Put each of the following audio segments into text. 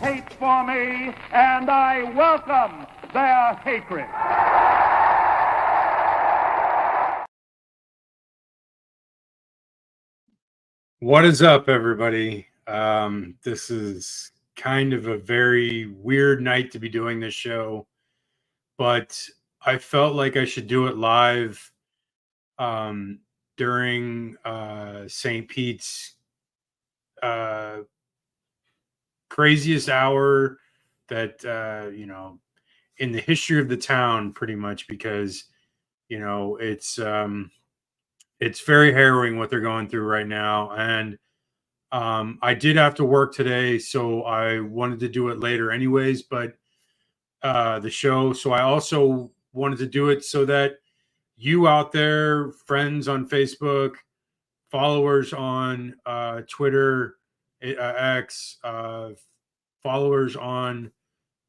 hate for me, and I welcome their hatred. What is up, everybody? This is kind of a very weird night to be doing this show, but I felt like I should do it live during St. Pete's uh, craziest hour that, in the history of the town, pretty much, because, it's very harrowing what they're going through right now. And I did have to work today, so I wanted to do it later anyways, but the show. So I also wanted to do it so that you out there, friends on Facebook, followers on Twitter, X, followers on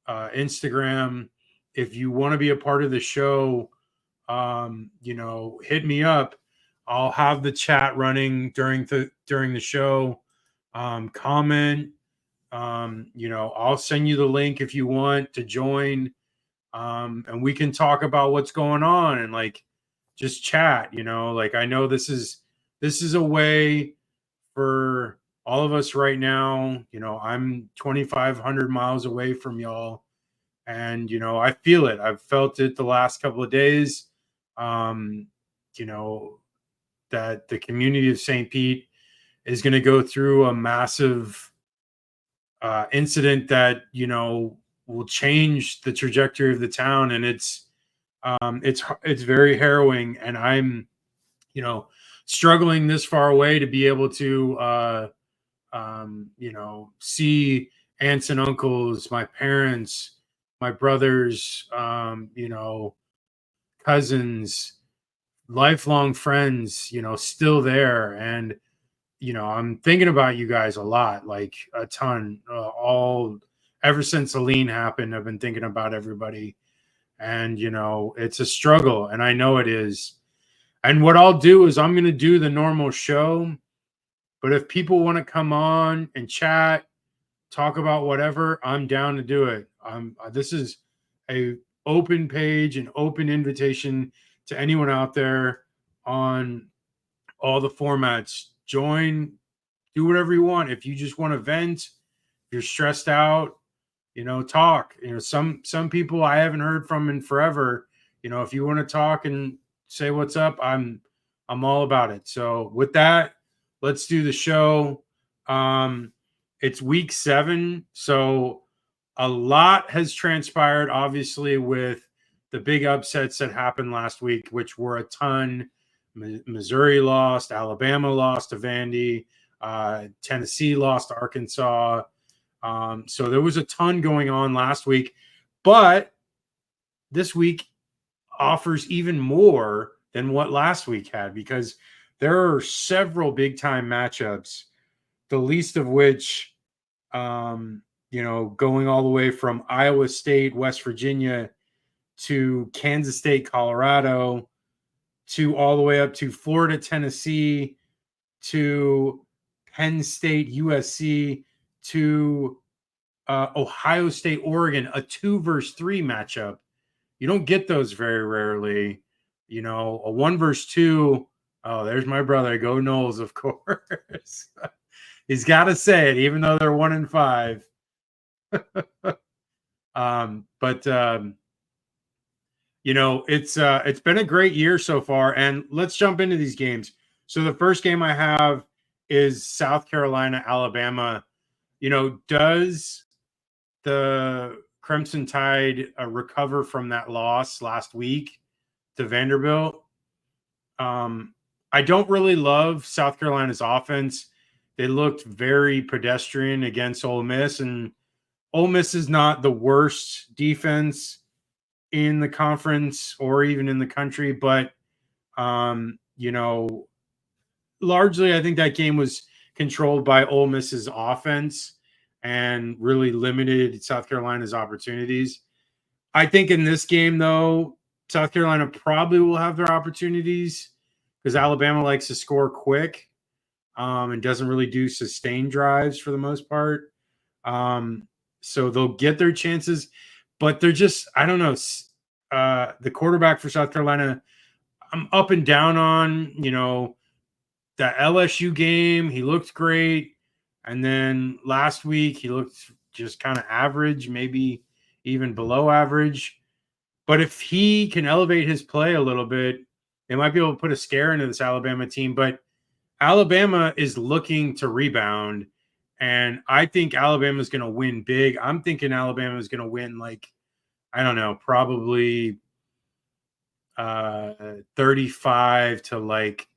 Instagram, if you want to be a part of the show, hit me up. I'll have the chat running during the show. Comment. I'll send you the link if you want to join. And we can talk about what's going on and like just chat. Like I know this is a way for all of us right now. I'm 2,500 miles away from y'all, and I feel it. I've felt it the last couple of days. Um, you know that the community of St. Pete is going to go through a massive incident that will change the trajectory of the town, and it's very harrowing. And I'm struggling this far away to be able to see aunts and uncles, my parents, my brothers, cousins, lifelong friends, still there. And I'm thinking about you guys a lot, like a ton. All ever since Aline happened, I've been thinking about everybody, and it's a struggle, and I know it is. And what I'll do is I'm going to do the normal show, but if people want to come on and chat, talk about whatever, I'm down to do it. This is a open page, an open invitation to anyone out there on all the formats. Join, do whatever you want. If you just want to vent, if you're stressed out, talk. Some people I haven't heard from in forever. If you want to talk and say what's up, I'm all about it. So with that, let's do the show. It's week 7, so a lot has transpired, obviously, with the big upsets that happened last week, which were a ton. Missouri lost, Alabama lost to Vandy, Tennessee lost to Arkansas. So there was a ton going on last week, but this week offers even more than what last week had, because there are several big time matchups, the least of which, going all the way from Iowa State, West Virginia to Kansas State, Colorado, to all the way up to Florida, Tennessee, to Penn State, USC, to Ohio State, Oregon, a 2 versus 3 matchup. You don't get those very rarely. A 1 versus 2. Oh, there's my brother. Go Knowles, of course. He's got to say it, even though they're 1-5. It's been a great year so far, and let's jump into these games. So the first game I have is South Carolina, Alabama. Does the Crimson Tide recover from that loss last week to Vanderbilt? I don't really love South Carolina's offense. They looked very pedestrian against Ole Miss, and Ole Miss is not the worst defense in the conference or even in the country, but largely I think that game was controlled by Ole Miss's offense and really limited South Carolina's opportunities. I think in this game, though, South Carolina probably will have their opportunities because Alabama likes to score quick and doesn't really do sustained drives for the most part. so they'll get their chances, but they're just, I don't know. The quarterback for South Carolina, I'm up and down on, that LSU game. He looked great. And then last week, he looked just kind of average, maybe even below average. But if he can elevate his play a little bit, they might be able to put a scare into this Alabama team. But Alabama is looking to rebound. And I think Alabama is going to win big. I'm thinking Alabama is going to win, like, I don't know, probably 35 to like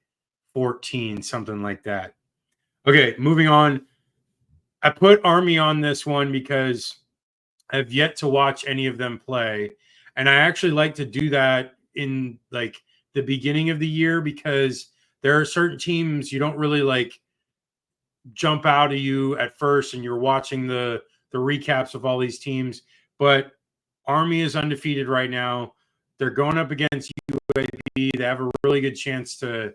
14, something like that. Okay, moving on. I put Army on this one because I've yet to watch any of them play. And I actually like to do that in like the beginning of the year because there are certain teams you don't really like jump out of you at first and you're watching the recaps of all these teams. But Army is undefeated right now. They're going up against UAB. They have a really good chance to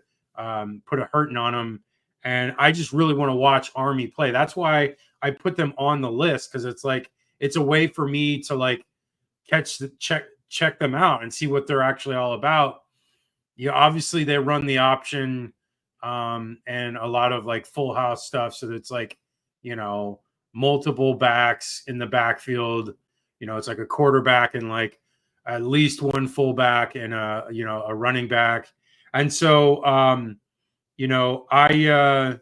put a hurting on them. And I just really want to watch Army play. That's why I put them on the list, because it's like it's a way for me to like check them out and see what they're actually all about. Obviously they run the option and a lot of like full house stuff. So it's like, multiple backs in the backfield. It's like a quarterback and like at least one fullback and a running back. And so, Ian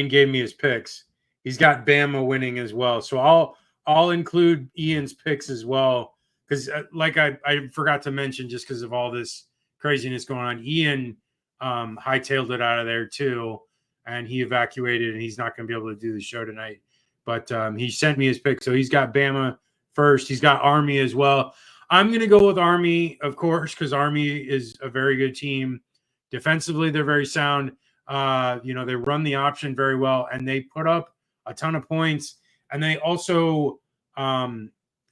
gave me his picks. He's got Bama winning as well. So I'll include Ian's picks as well. Because like I forgot to mention, just because of all this craziness going on, Ian hightailed it out of there too. And he evacuated and he's not going to be able to do the show tonight. But he sent me his pick. So he's got Bama first. He's got Army as well. I'm going to go with Army, of course, because Army is a very good team. Defensively, they're very sound. They run the option very well, and they put up a ton of points. And they also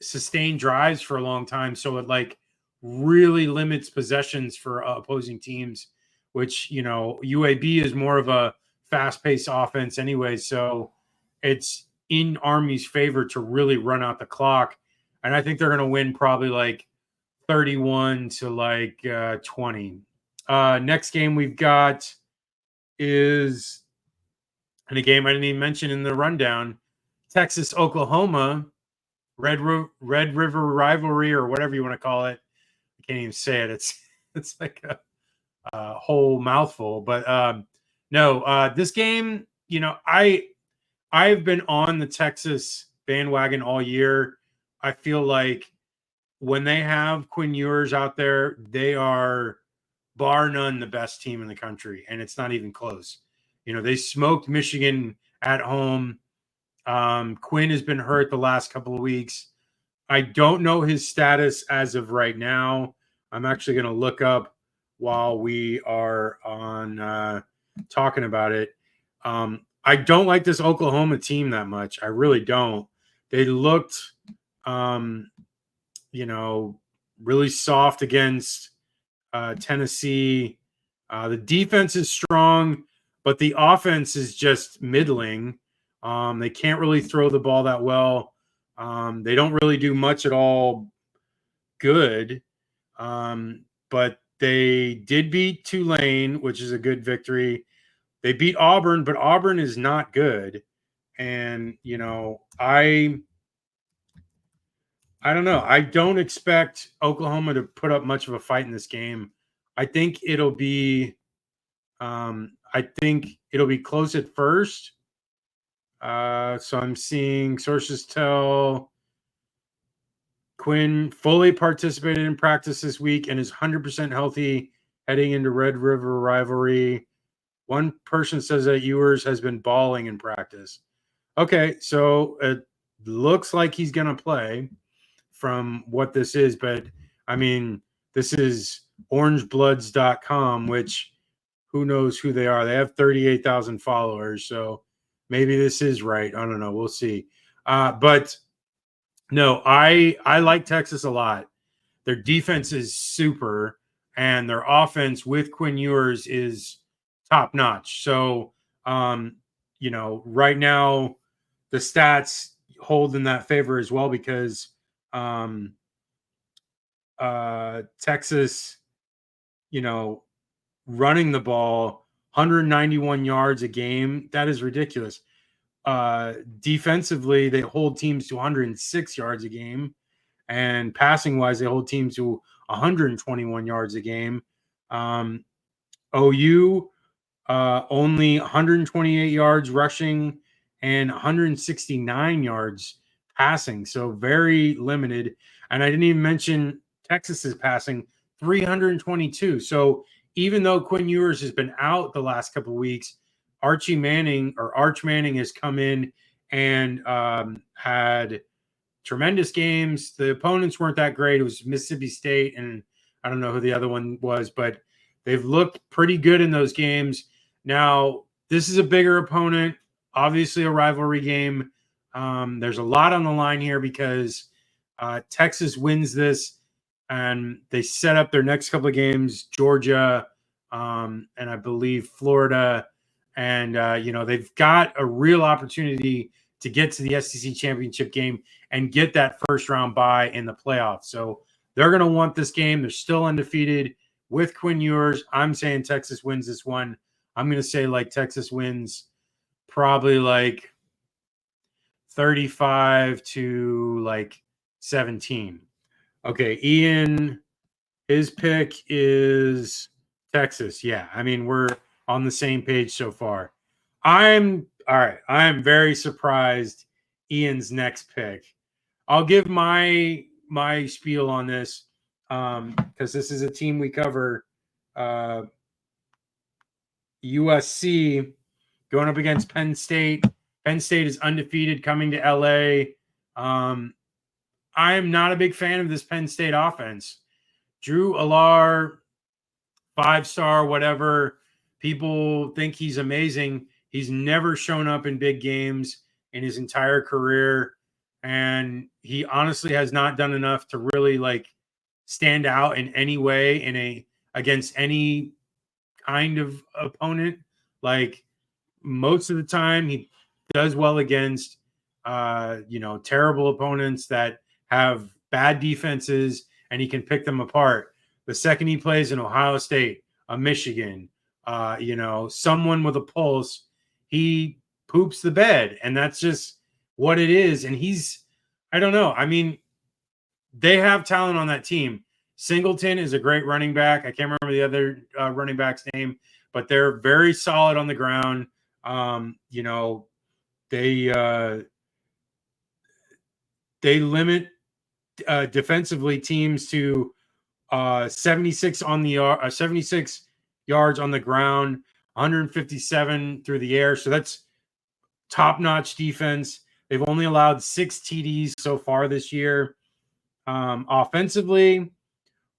sustain drives for a long time. So it like really limits possessions for opposing teams, which, UAB is more of a fast-paced offense anyway. So it's in Army's favor to really run out the clock. And I think they're going to win probably like 31 to like 20. Next game we've got is, and a game I didn't even mention in the rundown, Texas, Oklahoma, Red River rivalry, or whatever you want to call it. I can't even say it. It's like a whole mouthful. But this game, I've been on the Texas bandwagon all year. I feel like when they have Quinn Ewers out there, they are bar none the best team in the country, and it's not even close. They smoked Michigan at home. Quinn has been hurt the last couple of weeks. I don't know his status as of right now. I'm actually going to look up while we are on talking about it. I don't like this Oklahoma team that much. I really don't. They looked, really soft against Tennessee. The defense is strong, but the offense is just middling. They can't really throw the ball that well. They don't really do much at all good. But they did beat Tulane, which is a good victory. They beat Auburn, but Auburn is not good. And, I don't know. I don't expect Oklahoma to put up much of a fight in this game. I think it'll be close at first. So I'm seeing sources tell Quinn fully participated in practice this week and is 100% healthy heading into Red River rivalry. One person says that Ewers has been balling in practice. Okay, so it looks like he's going to play from what this is, but I mean, this is orangebloods.com, which who knows who they are. They have 38,000 followers, so maybe this is right. I don't know. We'll see. But no, I like Texas a lot. Their defense is super, and their offense with Quinn Ewers is top notch. So, right now, the stats, hold in that favor as well because Texas, running the ball 191 yards a game, that is ridiculous. Defensively, they hold teams to 106 yards a game, and passing wise, they hold teams to 121 yards a game. OU only 128 yards rushing and 169 yards passing, so very limited. And I didn't even mention Texas's passing 322. So even though Quinn Ewers has been out the last couple of weeks, Arch Manning has come in and had tremendous games. The opponents weren't that great. It was Mississippi State, and I don't know who the other one was, but they've looked pretty good in those games. Now, this is a bigger opponent, obviously a rivalry game. There's a lot on the line here because Texas wins this, and they set up their next couple of games, Georgia, and I believe Florida. And, they've got a real opportunity to get to the SEC championship game and get that first round bye in the playoffs. So they're going to want this game. They're still undefeated with Quinn Ewers. I'm saying Texas wins this one. I'm going to say Texas wins probably 35 to 17. Okay, Ian, his pick is Texas. Yeah, I mean, we're on the same page so far. I'm very surprised Ian's next pick. I'll give my spiel on this because this is a team we cover. USC going up against Penn State. Penn State is undefeated coming to LA. I am not a big fan of this Penn State offense. Drew Allar, 5-star, whatever. People think he's amazing. He's never shown up in big games in his entire career. And he honestly has not done enough to really stand out in any way against any kind of opponent. Most of the time he does well against terrible opponents that have bad defenses, and he can pick them apart. The second he plays in Ohio State, a Michigan, someone with a pulse, he poops the bed, and that's just what it is. And I don't know. I mean, they have talent on that team. Singleton is a great running back. I can't remember the other running back's name, but they're very solid on the ground. They limit defensively teams to 76 yards on the ground, 157 through the air. So that's top-notch defense. They've only allowed 6 TDs so far this year. Offensively,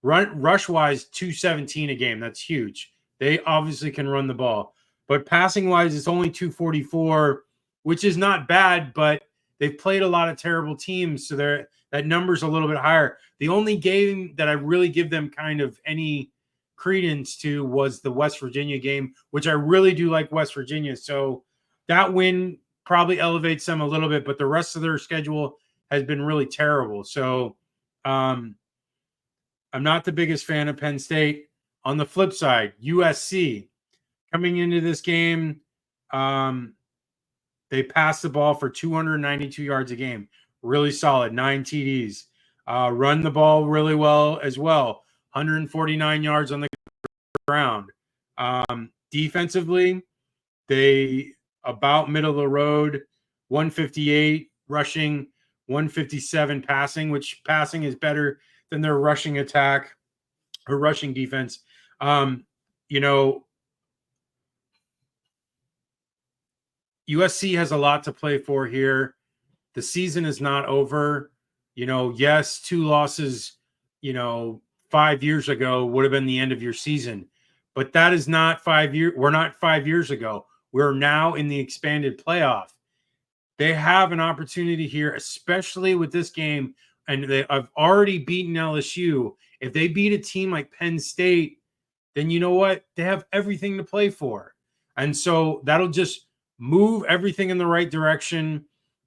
rush-wise, 217 a game. That's huge. They obviously can run the ball. But passing-wise, it's only 244, which is not bad, but they've played a lot of terrible teams, so that number's a little bit higher. The only game that I really give them kind of any credence to was the West Virginia game, which I really do like West Virginia. So that win probably elevates them a little bit, but the rest of their schedule has been really terrible. So I'm not the biggest fan of Penn State. On the flip side, USC coming into this game, they passed the ball for 292 yards a game. Really solid, 9 TDs. Run the ball really well as well. 149 yards on the ground. Defensively, they about middle of the road, 158 rushing, 157 passing, which passing is better than their rushing attack or rushing defense. USC has a lot to play for here. The season is not over. Yes, 2 losses, 5 years ago would have been the end of your season. But that is not 5 years. We're not 5 years ago. We're now in the expanded playoff. They have an opportunity here, especially with this game. And they have already beaten LSU. If they beat a team like Penn State, then you know what? They have everything to play for. And so that'll just move everything in the right direction.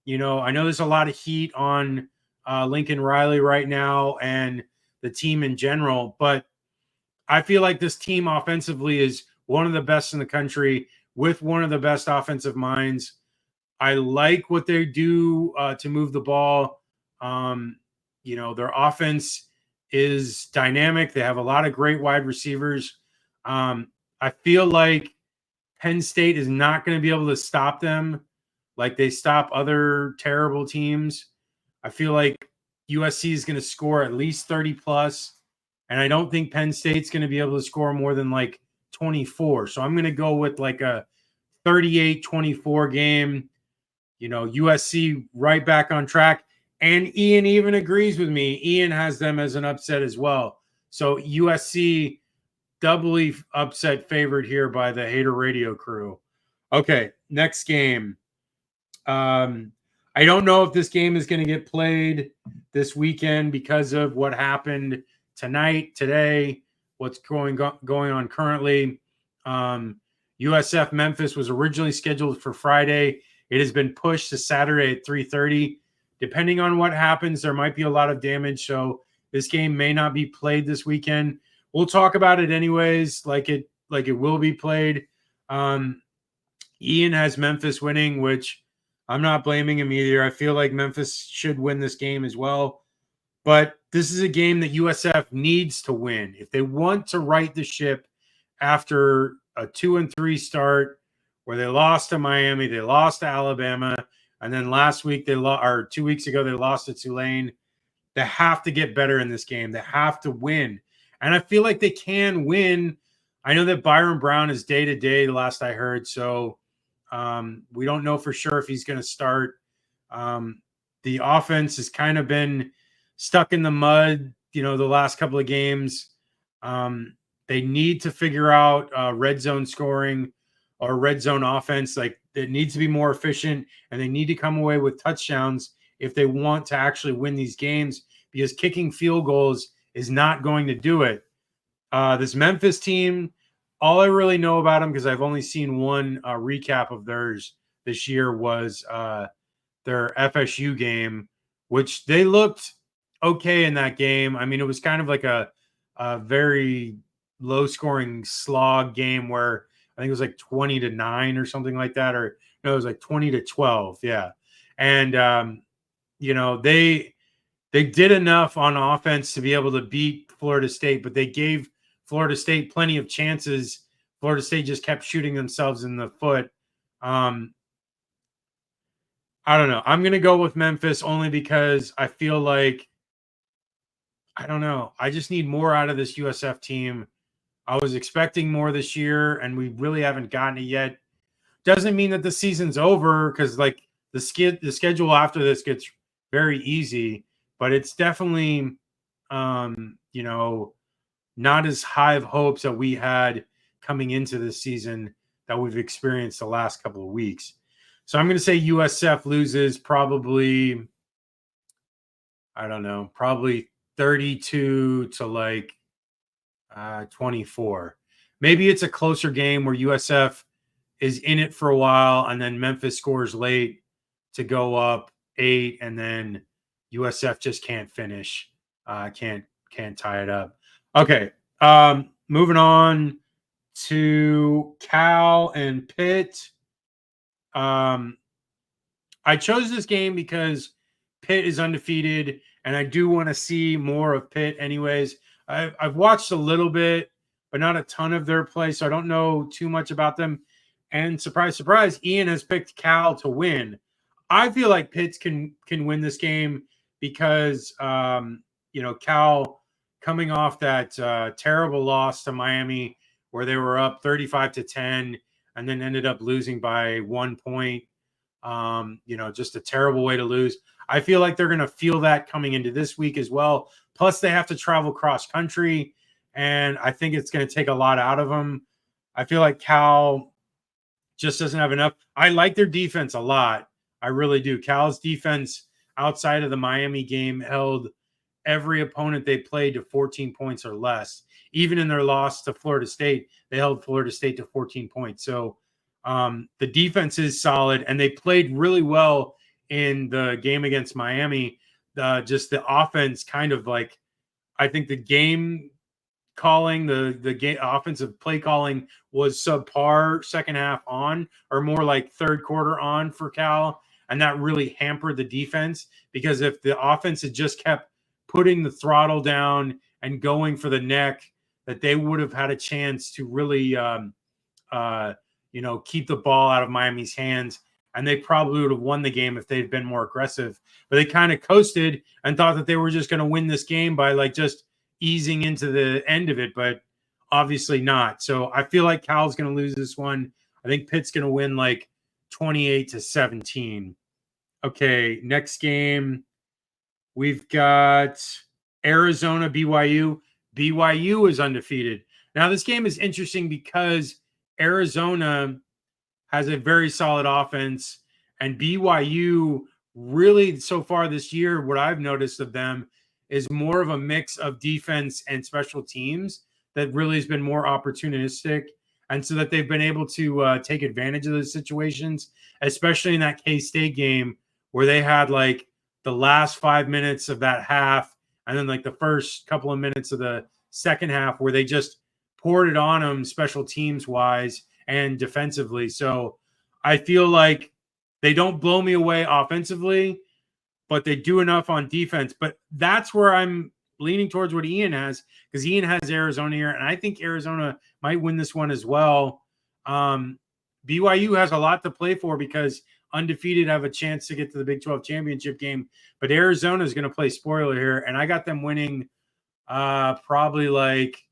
I know there's a lot of heat on Lincoln Riley right now and the team in general, but I feel like this team offensively is one of the best in the country with one of the best offensive minds. I like what they do to move the ball. Their offense is dynamic. They have a lot of great wide receivers. I feel like Penn State is not going to be able to stop them like they stop other terrible teams. I feel like USC is going to score at least 30 plus, and I don't think Penn State's going to be able to score more than like 24. So I'm going to go with like a 38-24 game. USC right back on track. And Ian even agrees with me. Ian has them as an upset as well. So USC doubly upset favored here by the Hater Radio crew. Okay, next game. I don't know if this game is going to get played this weekend because of what happened today, what's going on currently. USF Memphis was originally scheduled for Friday. It has been pushed to Saturday at 3:30. Depending on what happens, there might be a lot of damage, so this game may not be played this weekend. We'll talk about it anyways, like it will be played. Ian has Memphis winning, which I'm not blaming him either. I feel like Memphis should win this game as well. But this is a game that USF needs to win. If they want to right the ship after a 2-3 start where they lost to Miami, they lost to Alabama, and then last week or 2 weeks ago, they lost to Tulane. They have to get better in this game. They have to win. And I feel like they can win. I know that Byron Brown is day-to-day, the last I heard. So we don't know for sure if he's going to start. The offense has kind of been stuck in the mud, the last couple of games. They need to figure out red zone scoring or red zone offense. Like, it needs to be more efficient, and they need to come away with touchdowns if they want to actually win these games, because kicking field goals is not going to do it. This Memphis team, all I really know about them, because I've only seen one recap of theirs this year, was their FSU game, which they looked okay in that game. I mean, it was kind of like a very low-scoring slog game where I think it was like 20-9 or something like that, or no, it was like 20-12. Yeah. And, they did enough on offense to be able to beat Florida State, but they gave Florida State plenty of chances. Florida State just kept shooting themselves in the foot. I don't know. I'm going to go with Memphis only because I feel like, I don't know, I just need more out of this USF team. I was expecting more this year, and we really haven't gotten it yet. Doesn't mean that the season's over, because like the schedule after this gets very easy, but it's definitely, not as high of hopes that we had coming into this season that we've experienced the last couple of weeks. So I'm going to say USF loses probably, I don't know, probably 32 to like 24. Maybe it's a closer game where USF is in it for a while, and then Memphis scores late to go up 8, and then USF just can't finish, can't tie it up. Okay, moving on to Cal and Pitt. I chose this game because Pitt is undefeated, and I do want to see more of Pitt anyways. I've watched a little bit, but not a ton of their play, so I don't know too much about them. And surprise, surprise, Ian has picked Cal to win. I feel like Pitt can win this game because, Cal coming off that terrible loss to Miami where they were up 35-10 and then ended up losing by 1 point. Just a terrible way to lose. I feel like they're going to feel that coming into this week as well. Plus, they have to travel cross country, and I think it's going to take a lot out of them. I feel like Cal just doesn't have enough. I like their defense a lot. I really do. Cal's defense outside of the Miami game held every opponent they played to 14 points or less. Even in their loss to Florida State, they held Florida State to 14 points. So the defense is solid, and they played really well in the game against Miami. Just the offense kind of like, I think the game calling, the game offensive play calling was subpar second half on, or more like third quarter on for Cal. And that really hampered the defense, because if the offense had just kept putting the throttle down and going for the neck, that they would have had a chance to really, keep the ball out of Miami's hands. And they probably would have won the game if they'd been more aggressive. But they kind of coasted and thought that they were just going to win this game by like just easing into the end of it, but obviously not. So I feel like Cal's going to lose this one. I think Pitt's going to win like 28-17. Okay, next game. We've got Arizona, BYU. BYU is undefeated. Now, this game is interesting because Arizona has a very solid offense, and BYU really so far this year, what I've noticed of them is more of a mix of defense and special teams that really has been more opportunistic. And so that they've been able to take advantage of those situations, especially in that K-State game where they had like the last 5 minutes of that half and then like the first couple of minutes of the second half where they just poured it on them special teams wise and defensively. So I feel like they don't blow me away offensively, but they do enough on defense. But that's where I'm leaning towards what Ian has, because Ian has Arizona here, and I think Arizona might win this one as well. BYU has a lot to play for because undefeated have a chance to get to the Big 12 championship game, but Arizona is going to play spoiler here, and I got them winning probably like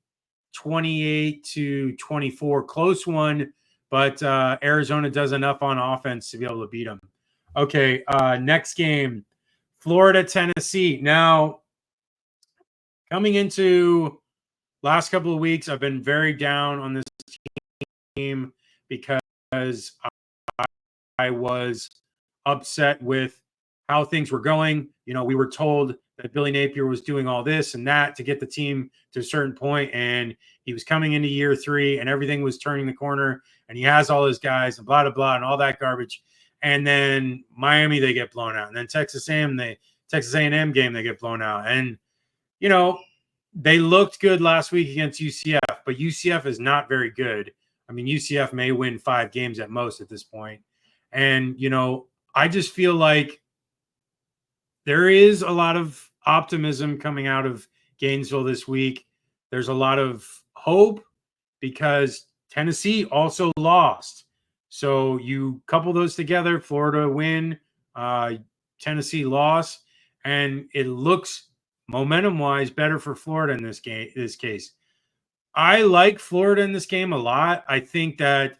28-24, close one, but Arizona does enough on offense to be able to beat them. Okay, next game, Florida, Tennessee. Now, coming into last couple of weeks, I've been very down on this team because I was upset with how things were going. You know, we were told that Billy Napier was doing all this and that to get the team to a certain point, and he was coming into year 3 and everything was turning the corner and he has all his guys and blah, blah, blah, and all that garbage. And then Miami, they get blown out. And then Texas A&M game, they get blown out. And, you know, they looked good last week against UCF, but UCF is not very good. I mean, UCF may win 5 games at most at this point. And, you know, I just feel like there is a lot of optimism coming out of Gainesville this week. There's a lot of hope because Tennessee also lost. So you couple those together, Florida win, Tennessee loss, and it looks momentum-wise better for Florida in this case. I like Florida in this game a lot. I think that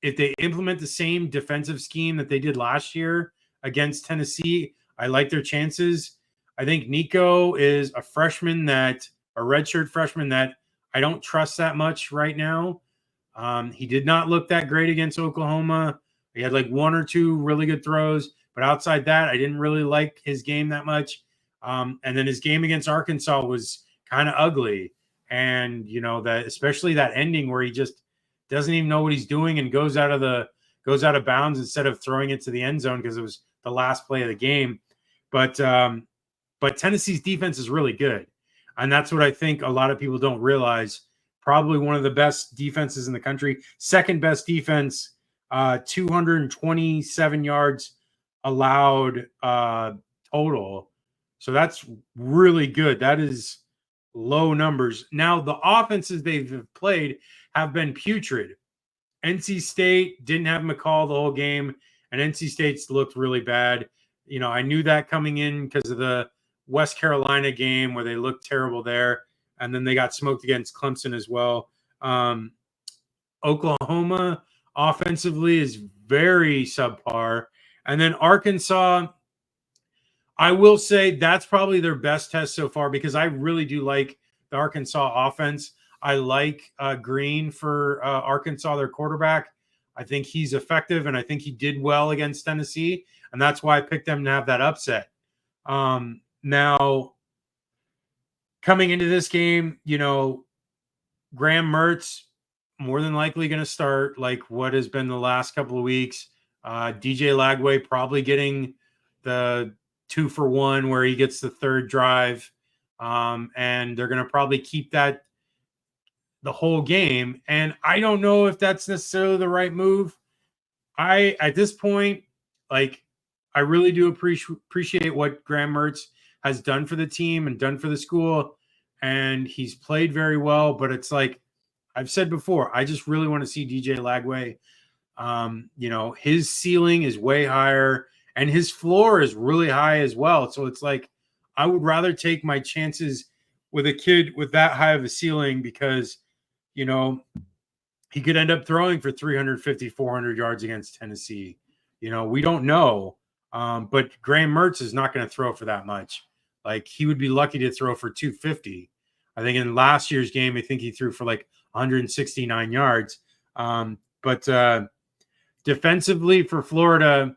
if they implement the same defensive scheme that they did last year against Tennessee, I like their chances. I think Nico is a redshirt freshman that I don't trust that much right now. He did not look that great against Oklahoma. He had like 1 or 2 really good throws, but outside that, I didn't really like his game that much. And then his game against Arkansas was kind of ugly. And, you know, that especially that ending where he just doesn't even know what he's doing and goes out of bounds instead of throwing it to the end zone because it was the last play of the game. But Tennessee's defense is really good. And that's what I think a lot of people don't realize. Probably one of the best defenses in the country. Second best defense, 227 yards allowed total. So that's really good. That is low numbers. Now, the offenses they've played have been putrid. NC State didn't have McCall the whole game, and NC State's looked really bad. You know, I knew that coming in because of the West Carolina game where they looked terrible there, and then they got smoked against Clemson as well. Oklahoma offensively is very subpar. And then Arkansas, I will say that's probably their best test so far because I really do like the Arkansas offense. I like Green for Arkansas, their quarterback. I think he's effective, and I think he did well against Tennessee, and that's why I picked them to have that upset. Now, coming into this game, you know, Graham Mertz more than likely going to start like what has been the last couple of weeks. DJ Lagway probably getting the 2-for-1 where he gets the third drive. And they're going to probably keep that the whole game. And I don't know if that's necessarily the right move. At this point, like, I really do appreciate what Graham Mertz has done for the team and done for the school. And he's played very well, but it's like I've said before, I just really want to see DJ Lagway. His ceiling is way higher and his floor is really high as well. So it's like I would rather take my chances with a kid with that high of a ceiling because, he could end up throwing for 350, 400 yards against Tennessee. We don't know. But Graham Mertz is not going to throw for that much. Like, he would be lucky to throw for 250. I think in last year's game, I think he threw for like 169 yards. But defensively for Florida,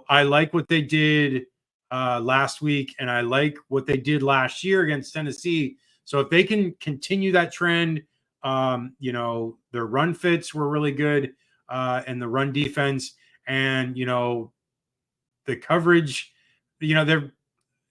I like what they did last week, and I like what they did last year against Tennessee. So if they can continue that trend, their run fits were really good, and the run defense, and the coverage, their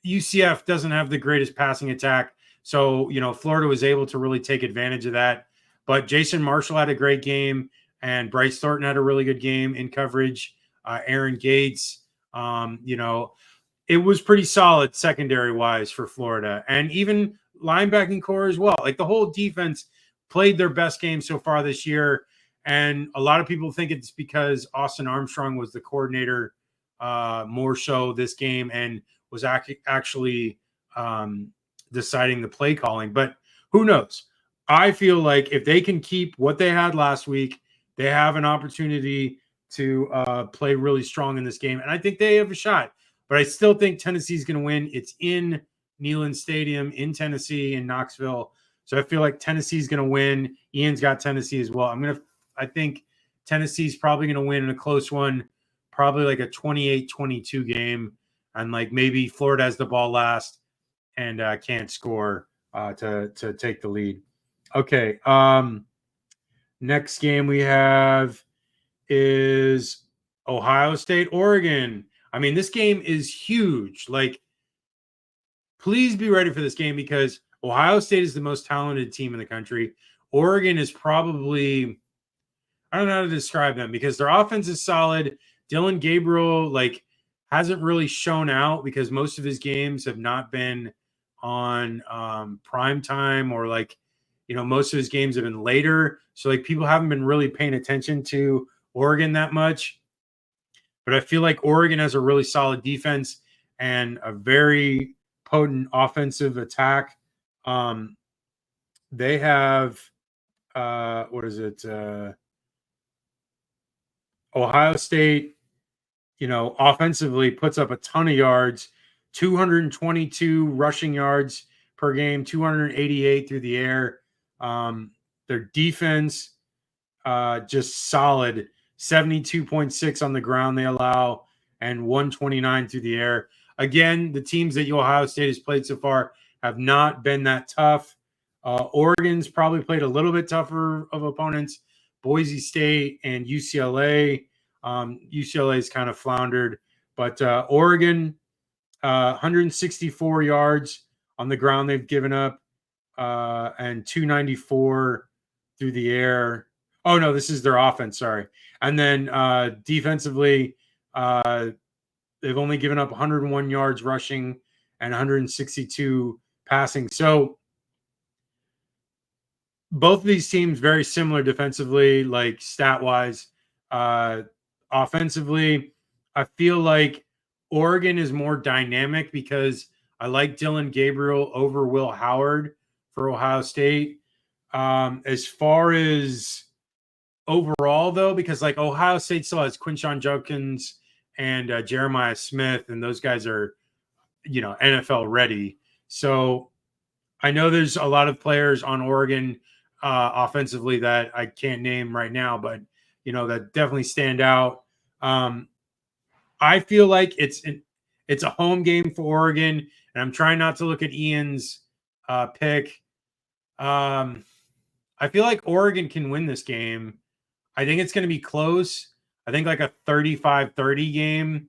UCF doesn't have the greatest passing attack. So, Florida was able to really take advantage of that. But Jason Marshall had a great game, and Bryce Thornton had a really good game in coverage. Aaron Gates, it was pretty solid secondary wise for Florida, and even linebacking core as well. Like, the whole defense played their best game so far this year. And a lot of people think it's because Austin Armstrong was the coordinator more so this game and was actually deciding the play calling. But who knows? I feel like if they can keep what they had last week, they have an opportunity to play really strong in this game. And I think they have a shot. But I still think Tennessee's going to win. It's in Neyland Stadium in Tennessee, in Knoxville. So I feel like Tennessee's going to win. Ian's got Tennessee as well. I think Tennessee's probably going to win in a close one, probably like a 28-22 game. And like maybe Florida has the ball last and can't score to take the lead. Okay. Next game we have is Ohio State, Oregon. I mean, this game is huge. Like, please be ready for this game because Ohio State is the most talented team in the country. Oregon is probably, I don't know how to describe them because their offense is solid. Dylan Gabriel, hasn't really shown out because most of his games have not been on prime time or most of his games have been later. So people haven't been really paying attention to Oregon that much. But I feel like Oregon has a really solid defense and a very potent offensive attack. They have Ohio State, offensively puts up a ton of yards, 222 rushing yards per game, 288 through the air. Their defense, just solid, 72.6 on the ground they allow, and 129 through the air. Again, the teams that Ohio State has played so far have not been that tough. Oregon's probably played a little bit tougher of opponents. Boise State and UCLA. UCLA's kind of floundered. But Oregon, 164 yards on the ground they've given up, and 294 through the air. Oh, no, this is their offense, sorry. And then defensively, they've only given up 101 yards rushing and 162 passing. So both of these teams very similar defensively, stat-wise. Offensively, I feel like Oregon is more dynamic because I like Dylan Gabriel over Will Howard for Ohio State. As far as overall, though, because Ohio State still has Quinshon Judkins and Jeremiah Smith, and those guys are, NFL ready. So I know there's a lot of players on Oregon offensively that I can't name right now, but that definitely stand out. I feel like it's a home game for Oregon, and I'm trying not to look at Ian's pick. I feel like Oregon can win this game. I think it's going to be close. I think a 35-30 game.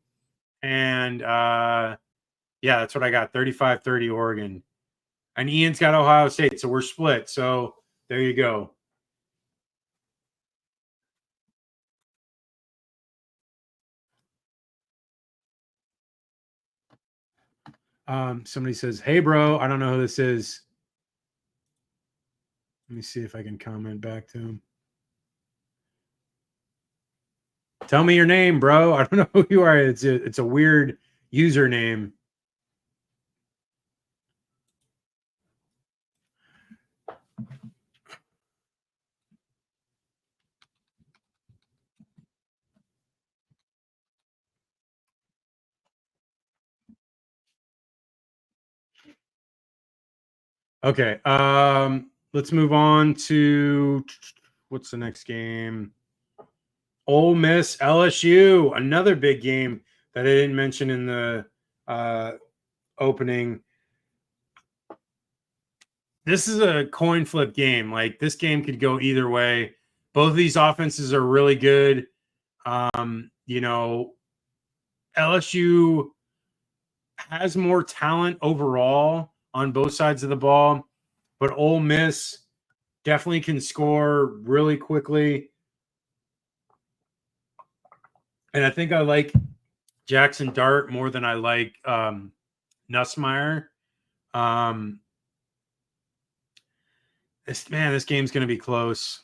And yeah, that's what I got. 35-30 Oregon. And Ian's got Ohio State, so we're split. So there you go. Somebody says, "Hey, bro, I don't know who this is." Let me see if I can comment back to him. Tell me your name, bro. I don't know who you are. It's a weird username. Okay. Let's move on to what's the next game? Ole Miss LSU, another big game that I didn't mention in the opening. This is a coin flip game. Like this game could go either way. Both of these offenses are really good. You know, LSU has more talent overall on both sides of the ball, but Ole Miss definitely can score really quickly. And I think I like Jackson Dart more than I like Nussmeier. This game's going to be close.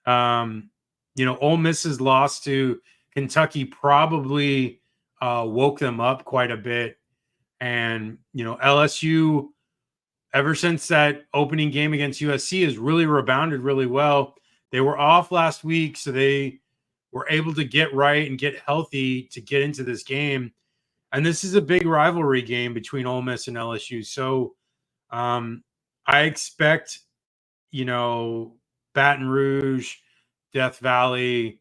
Ole Miss's loss to Kentucky probably woke them up quite a bit. And, LSU, ever since that opening game against USC, has really rebounded really well. They were off last week, so they were able to get right and get healthy to get into this game. And this is a big rivalry game between Ole Miss and LSU. So I expect, Baton Rouge, Death Valley,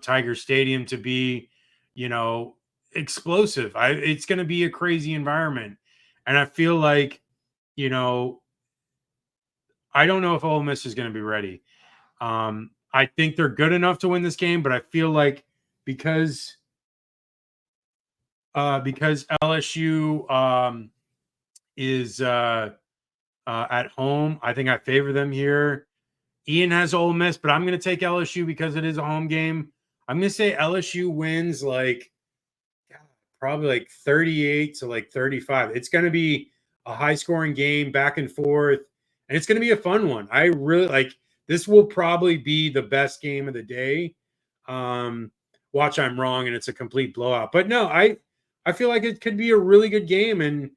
Tiger Stadium to be, explosive. It's going to be a crazy environment. And I feel like, I don't know if Ole Miss is going to be ready. I think they're good enough to win this game, but I feel like because LSU is at home, I think I favor them here. Ian has Ole Miss, but I'm going to take LSU because it is a home game. I'm going to say LSU wins probably like 38 to like 35. It's going to be a high scoring game, back and forth, and it's going to be a fun one. I really like this. Will probably be the best game of the day. Watch, I'm wrong, and it's a complete blowout. But no, I feel like it could be a really good game, and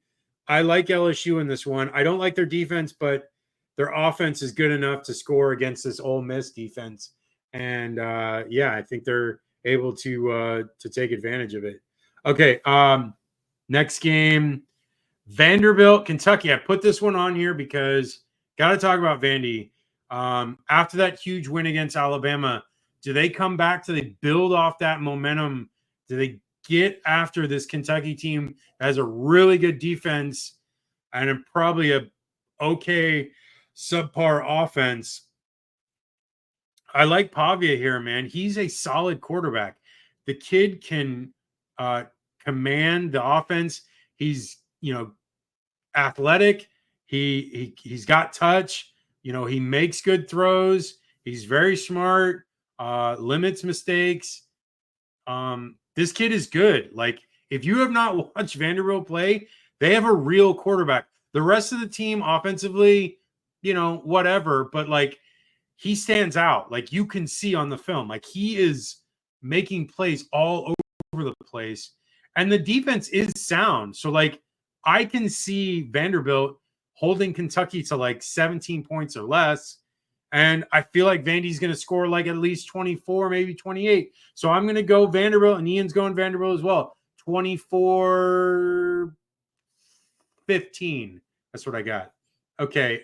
I like LSU in this one. I don't like their defense, but their offense is good enough to score against this Ole Miss defense. And I think they're able to take advantage of it. Okay, next game, Vanderbilt, Kentucky. I put this one on here because got to talk about Vandy. After that huge win against Alabama, do they come back? Do they build off that momentum? Do they get after this Kentucky team that has a really good defense and probably a okay subpar offense? I like Pavia here, man. He's a solid quarterback. The kid can command the offense. He's athletic. He's got touch. He makes good throws. He's very smart. Limits mistakes. This kid is good. Like if you have not watched Vanderbilt play, they have a real quarterback. The rest of the team offensively, whatever, but like he stands out. Like you can see on the film, like he is making plays all over the place. And the defense is sound. So like I can see Vanderbilt holding Kentucky to like 17 points or less. And I feel like Vandy's going to score like at least 24, maybe 28. So I'm going to go Vanderbilt, and Ian's going Vanderbilt as well. 24-15. That's what I got. Okay.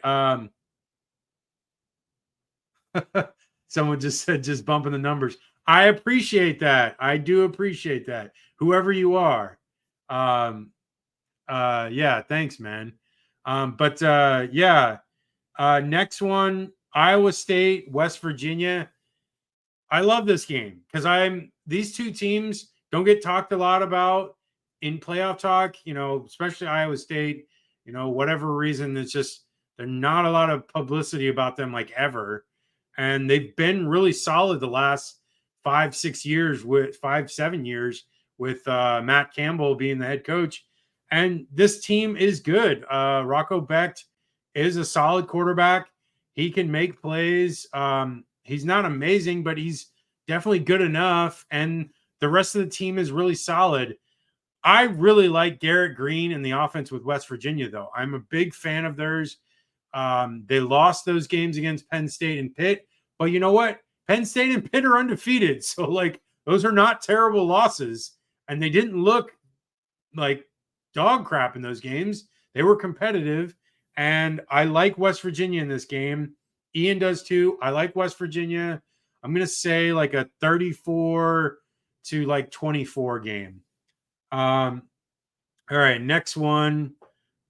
Someone just said just bumping the numbers. I appreciate that. I do appreciate that. Whoever you are. Thanks, man. Next one, Iowa State, West Virginia. I love this game because these two teams don't get talked a lot about in playoff talk, especially Iowa State, whatever reason, it's just there's not a lot of publicity about them like ever. And they've been really solid the last 5-7 years with Matt Campbell being the head coach. And this team is good. Rocco Becht is a solid quarterback. He can make plays. He's not amazing, but he's definitely good enough. And the rest of the team is really solid. I really like Garrett Green in the offense with West Virginia, though. I'm a big fan of theirs. They lost those games against Penn State and Pitt, but you know what? Penn State and Pitt are undefeated. So, those are not terrible losses. And they didn't look like dog crap in those games. They were competitive. And I like West Virginia in this game. Ian does too. I like West Virginia. I'm going to say a 34 to 24 game. All right, next one.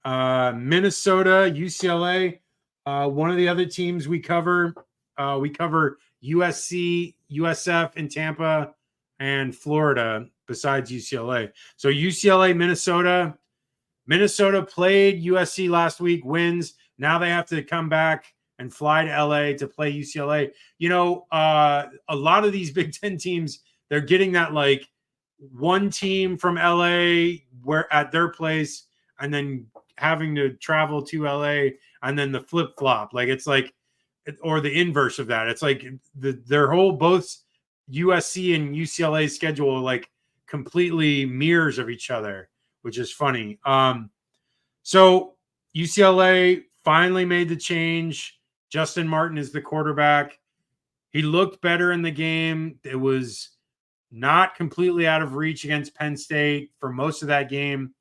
Minnesota, UCLA. One of the other teams we cover USC, USF in Tampa, and Florida besides UCLA. So UCLA, Minnesota. Minnesota played USC last week, wins. Now they have to come back and fly to LA to play UCLA. A lot of these Big Ten teams, they're getting that one team from LA where at their place and then having to travel to LA and then the flip flop. Or the inverse of that. It's their whole both USC and UCLA schedule completely mirrors of each other, which is funny. So UCLA finally made the change. Justin Martin is the quarterback. He looked better in the game. It was not completely out of reach against Penn State for most of that game.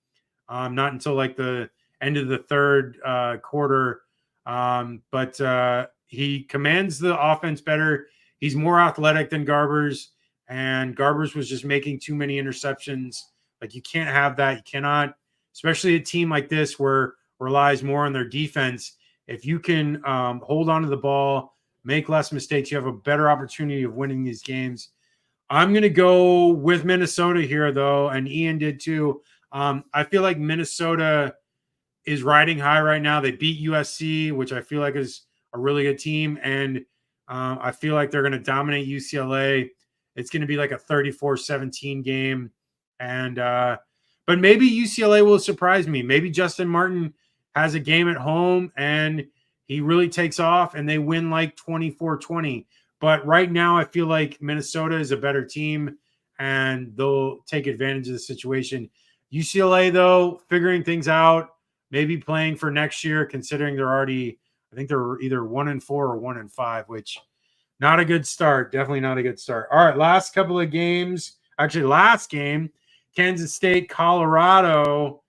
Not until the end of the third quarter. But he commands the offense better. He's more athletic than Garbers, and Garbers was just making too many interceptions. You can't have that. You cannot, especially a team like this where relies more on their defense. If you can hold on to the ball, make less mistakes, you have a better opportunity of winning these games. I'm going to go with Minnesota here, though, and Ian did too. I feel like Minnesota is riding high right now. They beat USC, which I feel like is a really good team, and I feel like they're going to dominate UCLA. It's going to be a 34-17 game, and but maybe UCLA will surprise me. Maybe Justin Martin has a game at home, and he really takes off, and they win 24-20. But right now, I feel like Minnesota is a better team, and they'll take advantage of the situation. UCLA, though, figuring things out, maybe playing for next year, considering I think they're either 1-4 or 1-5, which not a good start. Definitely not a good start. All right, last couple of games. Actually, last game, Kansas State, Colorado.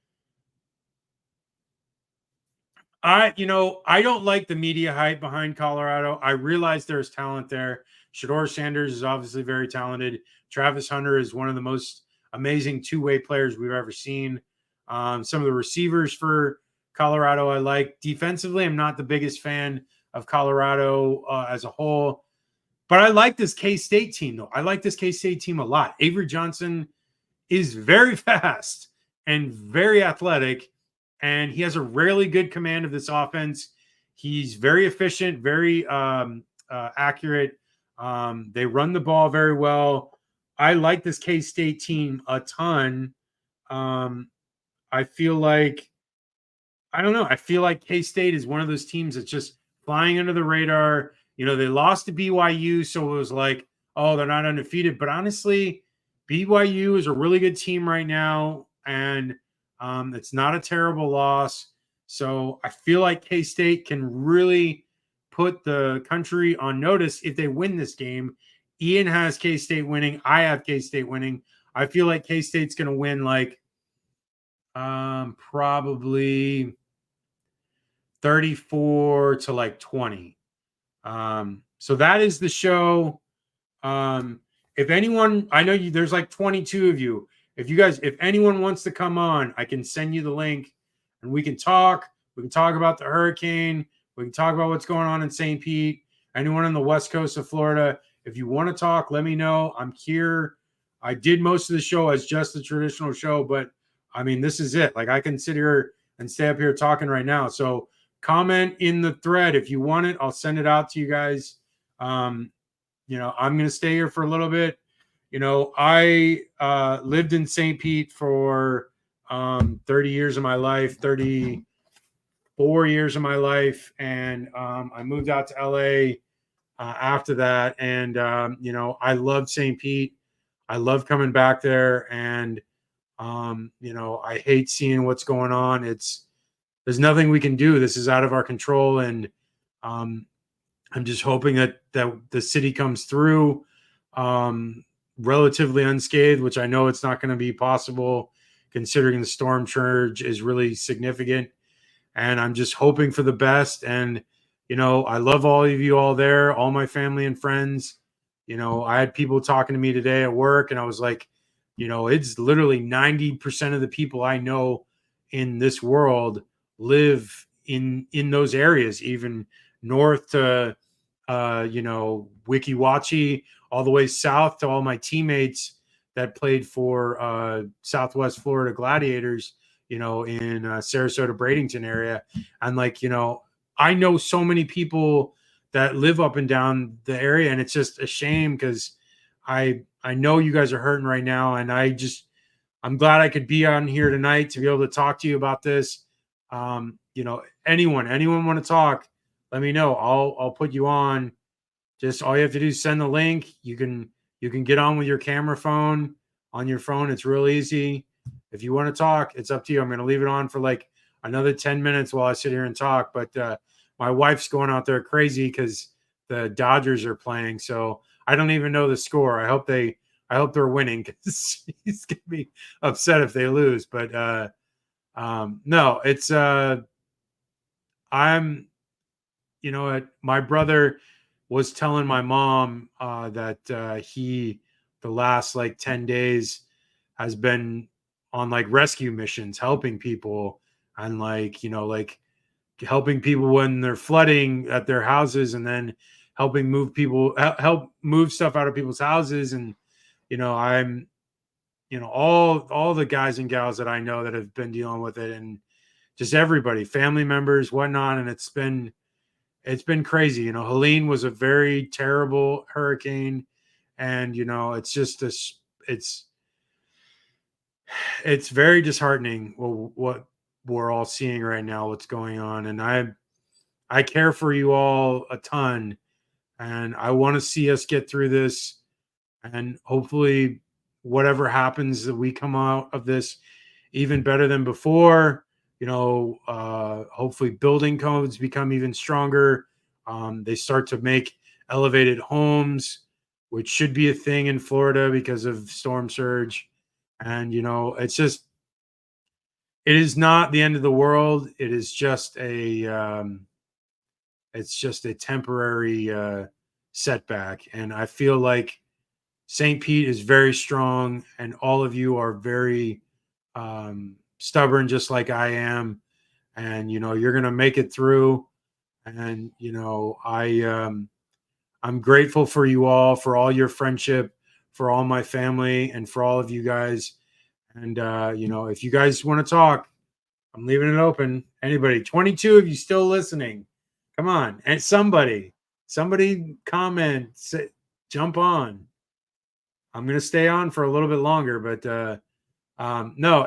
I don't like the media hype behind Colorado. I realize there's talent there. Shedeur Sanders is obviously very talented. Travis Hunter is one of the most amazing two-way players we've ever seen. Some of the receivers for Colorado I like. Defensively, I'm not the biggest fan of Colorado as a whole. But I like this K-State team, though. I like this K-State team a lot. Avery Johnson is very fast and very athletic, and he has a really good command of this offense. He's very efficient, very accurate. They run the ball very well. I like this K-State team a ton. I feel like K-State is one of those teams that's just flying under the radar. They lost to BYU, so it was oh, they're not undefeated. But honestly, BYU is a really good team right now, and it's not a terrible loss. So I feel like K-State can really put the country on notice if they win this game. Ian has K-State winning. I have K-State winning. I feel like K-State's going to win probably 34 to 20. So that is the show. If anyone, I know there's 22 of you. If anyone wants to come on, I can send you the link and we can talk. We can talk about the hurricane. We can talk about what's going on in St. Pete. Anyone on the west coast of Florida, if you want to talk, let me know. I'm here. I did most of the show as just a traditional show, but I mean, this is it. Like, I can sit here and stay up here talking right now. So comment in the thread if you want it. I'll send it out to you guys. I'm going to stay here for a little bit. I lived in St. Pete for 30 years of my life, 34 years of my life. And I moved out to LA after that. And, I love St. Pete. I love coming back there. And, I hate seeing what's going on. There's nothing we can do. This is out of our control. And I'm just hoping that the city comes through relatively unscathed, which I know it's not going to be possible considering the storm surge is really significant. And I'm just hoping for the best. And, I love all of you all there, all my family and friends. I had people talking to me today at work, and I was like, it's literally 90% of the people I know in this world live in those areas, even north to, Wiki Wachi, all the way south to all my teammates that played for Southwest Florida Gladiators, in Sarasota, Bradenton area. And I know so many people that live up and down the area, and it's just a shame because I know you guys are hurting right now, and I'm glad I could be on here tonight to be able to talk to you about this. Anyone want to talk, let me know. I'll put you on. Just all you have to do is send the link. You can get on with your camera phone on your phone. It's real easy. If you want to talk, it's up to you. I'm going to leave it on for like another 10 minutes while I sit here and talk. But my wife's going out there crazy because the Dodgers are playing. So I don't even know the score. I hope they're winning because she's going to be upset if they lose. But no, it's I'm, my brother was telling my mom that the last like 10 days has been on like rescue missions, helping people and helping people when they're flooding at their houses, and then helping help move stuff out of people's houses. And, I'm, all the guys and gals that I know that have been dealing with it, and just everybody, family members, whatnot. And it's been crazy. Helene was a very terrible hurricane, and, it's just it's very disheartening what we're all seeing right now, what's going on. And I care for you all a ton, and I want to see us get through this, and hopefully whatever happens that we come out of this even better than before. Hopefully building codes become even stronger. They start to make elevated homes, which should be a thing in Florida because of storm surge. And, it is not the end of the world. It is just it's just a temporary setback. And I feel like St. Pete is very strong, and all of you are very stubborn, just like I am. And, you're going to make it through. And, I'm grateful for you all, for all your friendship, for all my family, and for all of you guys. And, if you guys want to talk, I'm leaving it open. Anybody, 22 of you still listening, come on. And somebody comment, jump on. I'm going to stay on for a little bit longer, but no,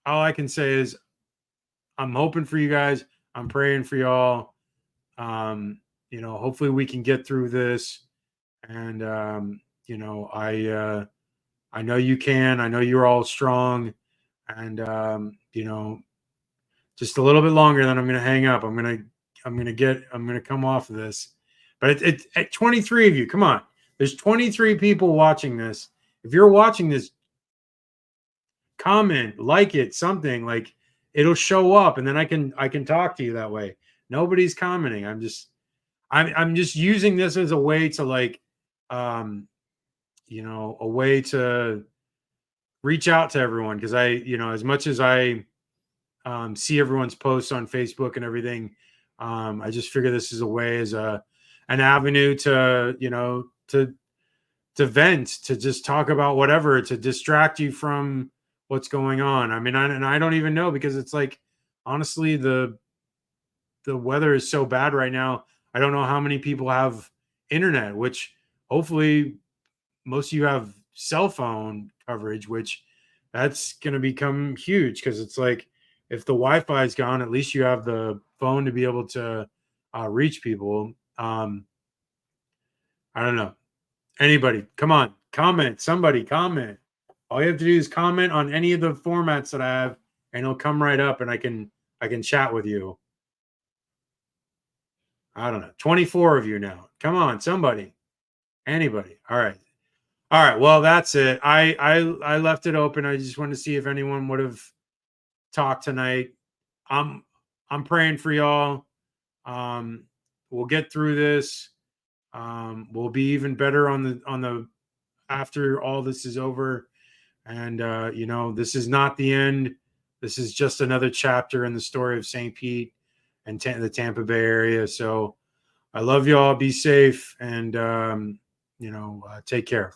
all I can say is I'm hoping for you guys. I'm praying for y'all. Hopefully we can get through this. And, I know you can. I know you're all strong. And, just a little bit longer, then I'm going to hang up. I'm going to come off of this. But it's at 23 of you. Come on. There's 23 people watching this. If you're watching this, comment, like it, something, like it'll show up, and then I can talk to you that way. Nobody's commenting. I'm just using this as a way to a way to reach out to everyone, because as much as I see everyone's posts on Facebook and everything, I just figure this is a way, as an avenue to vent, to just talk about whatever, to distract you from what's going on. I mean, I don't even know, because it's like, honestly, the weather is so bad right now. I don't know how many people have internet, which hopefully most of you have cell phone coverage, which that's going to become huge, because it's like, if the Wi-Fi is gone, at least you have the phone to be able to reach people. I don't know. Anybody, come on, comment. Somebody comment. All you have to do is comment on any of the formats that I have, and it'll come right up, and I can chat with you. I don't know. 24 of you now. Come on, somebody. Anybody. All right. All right. Well, that's it. I left it open. I just wanted to see if anyone would have talked tonight. I'm praying for y'all. We'll get through this. We'll be even better on the after all this is over. And this is not the end. This is just another chapter in the story of St. Pete and the Tampa Bay area. So I love y'all. Be safe, and take care.